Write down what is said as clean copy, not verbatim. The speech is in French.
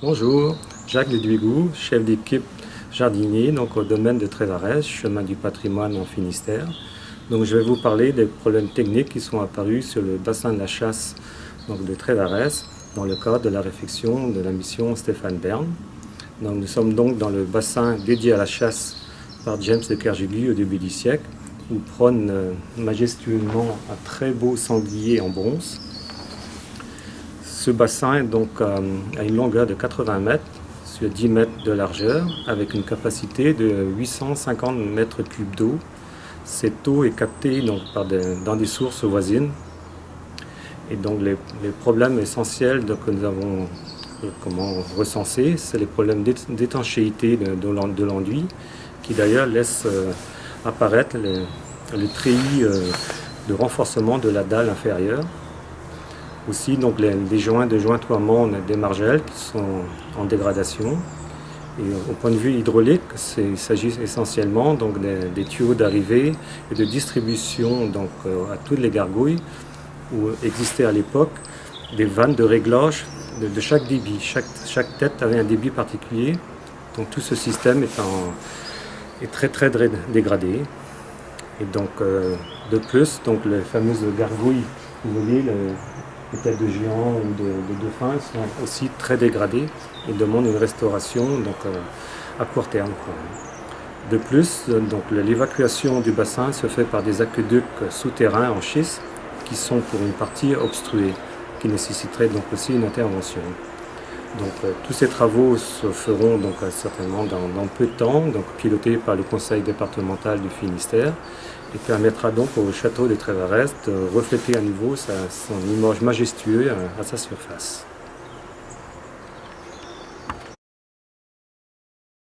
Bonjour, Jacques Ledouigou, chef d'équipe jardinier donc au domaine de Trévarès, chemin du patrimoine en Finistère. Donc je vais vous parler des problèmes techniques qui sont apparus sur le bassin de la chasse donc de Trévarès dans le cadre de la réflexion de la mission Stéphane Bern. Donc nous sommes donc dans le bassin dédié à la chasse par James de Kerjigui au début du siècle, où prône majestueusement un très beau sanglier en bronze. Ce bassin donc, a une longueur de 80 mètres sur 10 mètres de largeur avec une capacité de 850 mètres cubes d'eau. Cette eau est captée donc, dans des sources voisines. Et donc les problèmes essentiels que nous avons recensés, c'est les problèmes d'étanchéité de l'enduit qui d'ailleurs laisse apparaître le treillis de renforcement de la dalle inférieure. Aussi donc les joints de jointoiement des margelles qui sont en dégradation. Et au point de vue hydraulique, il s'agit essentiellement donc des tuyaux d'arrivée et de distribution donc, à toutes les gargouilles où existaient à l'époque des vannes de réglage de chaque débit. Chaque tête avait un débit particulier. Donc tout ce système est très dégradé. Et donc de plus, donc les fameuses gargouilles, vous voyez, les têtes de géants ou de dauphins sont aussi très dégradées et demandent une restauration donc, à court terme. De plus, donc, l'évacuation du bassin se fait par des aqueducs souterrains en schiste qui sont pour une partie obstrués, qui nécessiteraient donc aussi une intervention. Donc tous ces travaux se feront donc, certainement dans peu de temps, donc pilotés par le conseil départemental du Finistère, et permettra donc au château de Trévarès de refléter à nouveau son image majestueuse à sa surface.